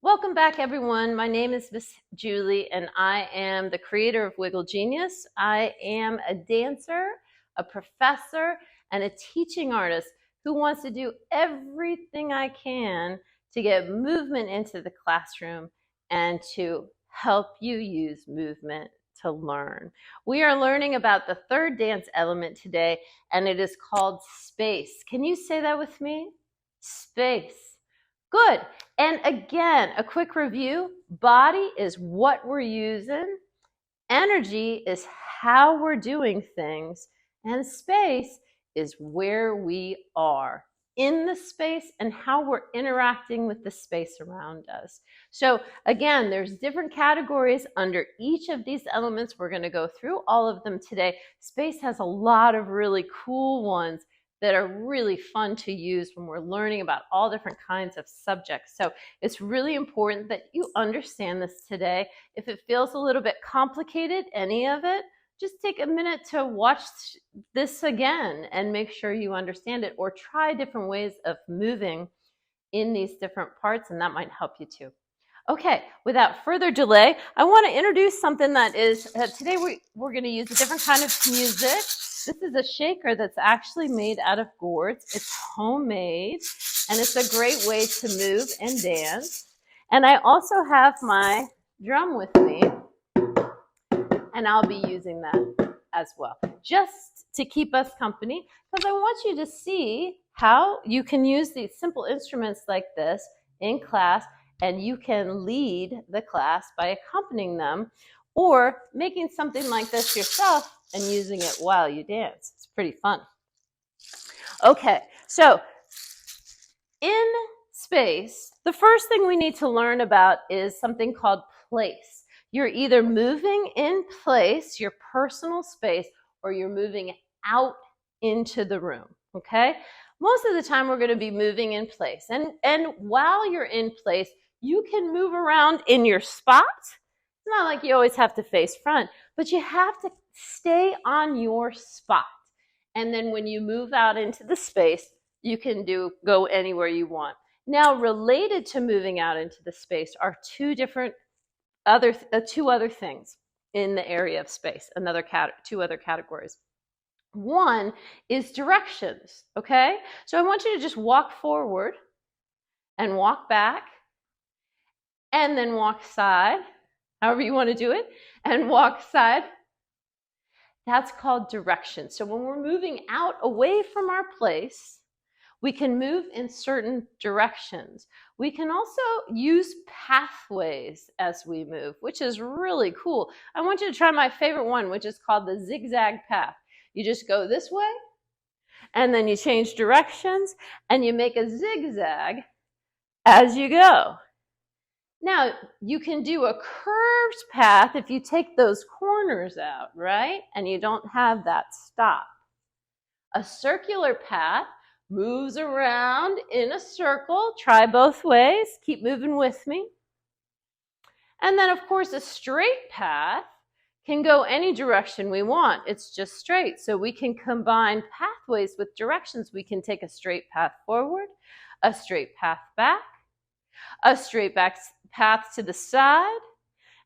Welcome back, everyone. My name is Miss Julie, and I am the creator of Wiggle Genius. I am a dancer, a professor, and a teaching artist who wants to do everything I can to get movement into the classroom and to help you use movement to learn. We are learning about the third dance element today, and it is called space. Can you say that with me? Space. Good. And again, a quick review. Body is what we're using. Energy is how we're doing things. And space is where we are in the space and how we're interacting with the space around us. So again, there's different categories under each of these elements. We're going to go through all of them today. Space has a lot of really cool ones that are really fun to use when we're learning about all different kinds of subjects. So it's really important that you understand this today. If it feels a little bit complicated, any of it, just take a minute to watch this again and make sure you understand it, or try different ways of moving in these different parts, and that might help you too. Okay, without further delay, I want to introduce something that is, today we're going to use a different kind of music. This is a shaker that's actually made out of gourds. It's homemade, and it's a great way to move and dance. And I also have my drum with me, and I'll be using that as well, just to keep us company, because I want you to see how you can use these simple instruments like this in class, and you can lead the class by accompanying them or making something like this yourself and using it while you dance. It's pretty fun. Okay, so in space, the first thing we need to learn about is something called place. You're either moving in place, your personal space, or you're moving out into the room, okay? Most of the time we're going to be moving in place. And while you're in place, you can move around in your spot. It's not like you always have to face front, but you have to stay on your spot. And then when you move out into the space, you can go anywhere you want. Now, related to moving out into the space are two other things in the area of space, two other categories. One is directions, okay? So I want you to just walk forward and walk back and then walk side, however you want to do it, and walk side. That's called direction. So when we're moving out away from our place, we can move in certain directions. We can also use pathways as we move, which is really cool. I want you to try my favorite one, which is called the zigzag path. You just go this way, and then you change directions, and you make a zigzag as you go. Now, you can do a curved path if you take those corners out, right? And you don't have that stop. A circular path moves around in a circle. Try both ways. Keep moving with me. And then, of course, a straight path can go any direction we want. It's just straight. So we can combine pathways with directions. We can take a straight path forward, a straight path back, a straight path to the side,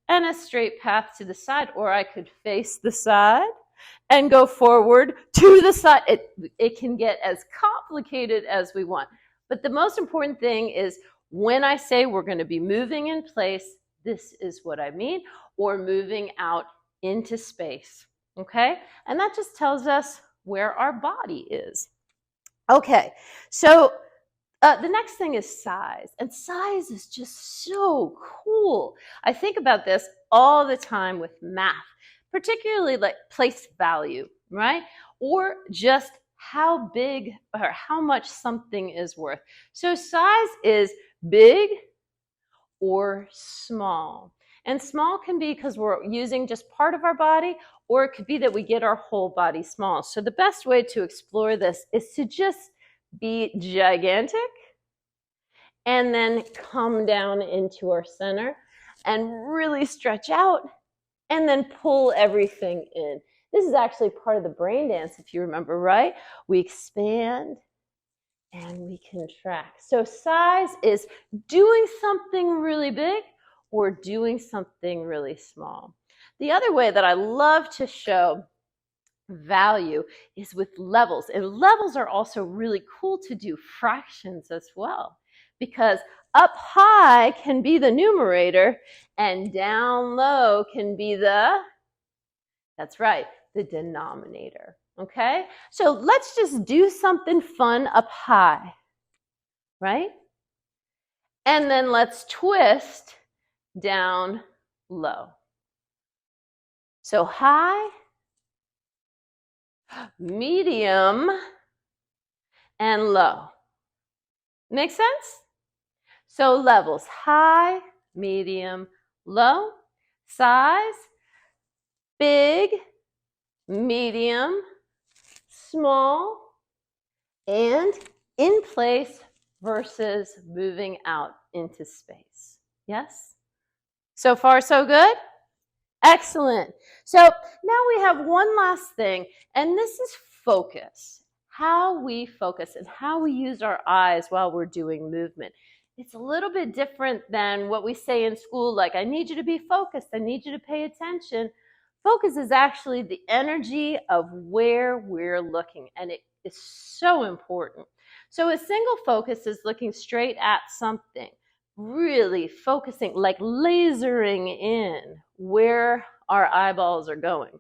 and a straight path to the side. Or I could face the side and go forward to the side. It can get as complicated as we want. But the most important thing is when I say we're going to be moving in place, this is what I mean, or moving out into space, okay? And that just tells us where our body is. Okay, so the next thing is size, and size is just so cool. I think about this all the time with math, particularly like place value, right? Or just how big or how much something is worth. So size is big or small. And small can be because we're using just part of our body, or it could be that we get our whole body small. So the best way to explore this is to just be gigantic and then come down into our center and really stretch out and then pull everything in. This is actually part of the brain dance, if you remember, right? We expand and we contract. So size is doing something really big or doing something really small. The other way that I love to show value is with levels. And levels are also really cool to do fractions as well, because up high can be the numerator and down low can be that's right, the denominator. Okay? So let's just do something fun up high, right? And then let's twist down low. So high, medium, and low. Make sense? So levels, high, medium, low. Size, big, medium, small, and in place versus moving out into space. Yes? So far, so good? Excellent. So now we have one last thing, and this is focus. How we focus and how we use our eyes while we're doing movement. It's a little bit different than what we say in school, like, I need you to be focused, I need you to pay attention. Focus is actually the energy of where we're looking, and it is so important. So a single focus is looking straight at something, really focusing, like lasering in where our eyeballs are going.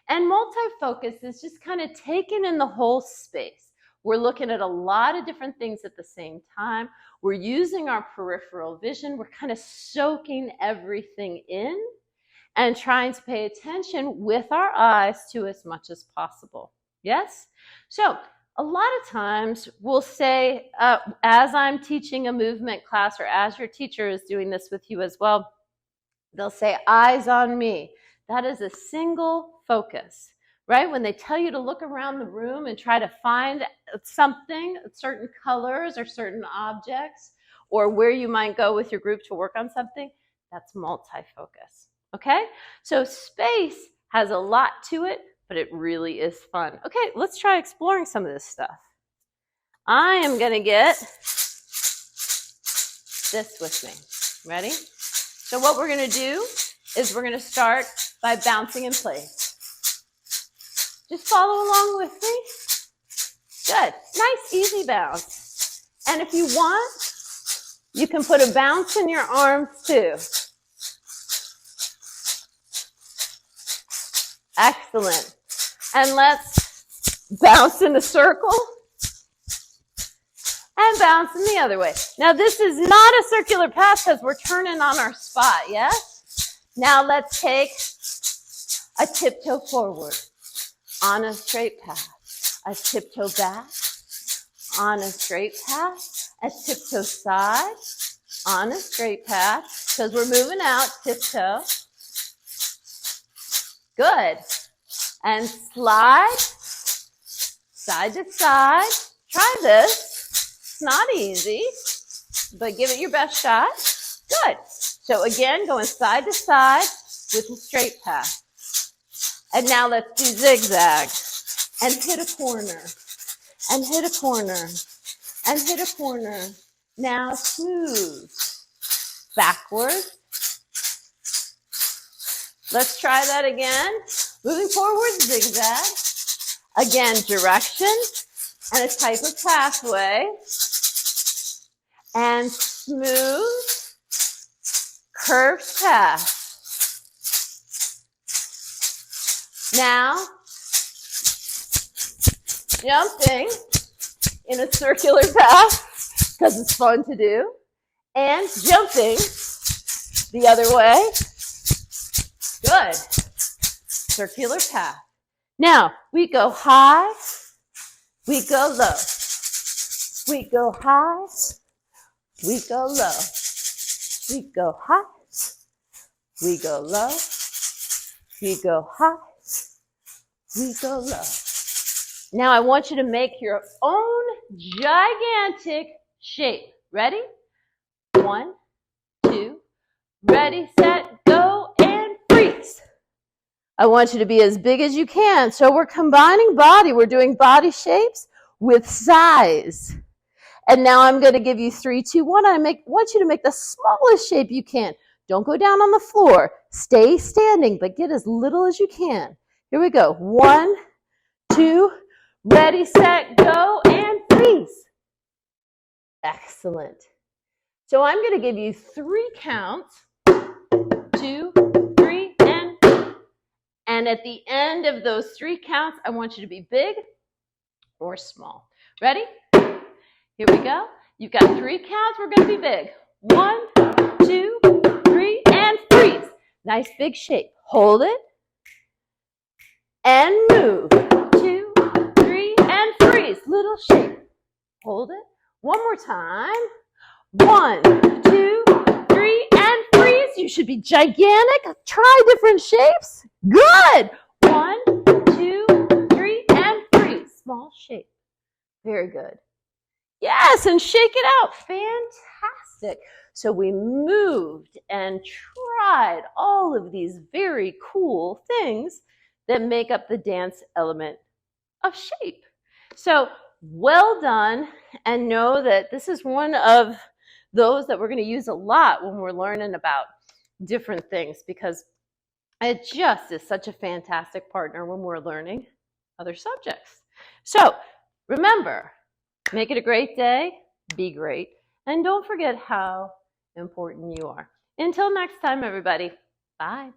And multi-focus is just kind of taking in the whole space. We're looking at a lot of different things at the same time. We're using our peripheral vision. We're kind of soaking everything in and trying to pay attention with our eyes to as much as possible. Yes? So a lot of times we'll say, as I'm teaching a movement class, or as your teacher is doing this with you as well, they'll say, eyes on me. That is a single focus, right? When they tell you to look around the room and try to find something, certain colors or certain objects, or where you might go with your group to work on something, that's multi-focus, okay? So space has a lot to it, but it really is fun. Okay, let's try exploring some of this stuff. I am gonna get this with me. Ready? So what we're gonna do is we're gonna start by bouncing in place. Just follow along with me. Good, nice easy bounce. And if you want, you can put a bounce in your arms too. Excellent. And let's bounce in a circle and bounce in the other way. Now this is not a circular path because we're turning on our spot, yes? Now let's take a tiptoe forward on a straight path, a tiptoe back on a straight path, a tiptoe side on a straight path, because we're moving out, tiptoe. Good. And slide side to side. Try this. It's not easy, but give it your best shot. Good. So again, going side to side with a straight path. And now let's do zigzag and hit a corner and hit a corner and hit a corner. Now smooth backwards. Let's try that again. Moving forward, zigzag. Again, direction and a type of pathway. And smooth, curved path. Now, jumping in a circular path, because it's fun to do, and jumping the other way. Good. Circular path. Now, we go high, we go low. We go high, we go low. We go high, we go low. We go high, we go low. Now I want you to make your own gigantic shape. Ready? 1, 2, ready, set, go, and freeze. I want you to be as big as you can. So we're combining body. We're doing body shapes with size. And now I'm going to give you 3, 2, 1. I want you to make the smallest shape you can. Don't go down on the floor. Stay standing, but get as little as you can. Here we go. 1, 2, ready, set, go, and freeze. Excellent. So I'm going to give you 3 counts. 2, 3, and at the end of those 3 counts, I want you to be big or small. Ready? Here we go. You've got 3 counts. We're going to be big. 1, 2, 3, and freeze. Nice big shape. Hold it and move. 2, 3, and freeze. Little shape. Hold it. One more time. 1, 2, 3, and freeze. You should be gigantic. Try different shapes. Good. 1, 2, 3, and freeze. Small shape. Very good. Yes, and shake it out. Fantastic. So we moved and tried all of these very cool things that make up the dance element of shape. So well done, and know that this is one of those that we're going to use a lot when we're learning about different things, because it just is such a fantastic partner when we're learning other subjects. So remember, make it a great day, be great, and don't forget how important you are. Until next time, everybody. Bye.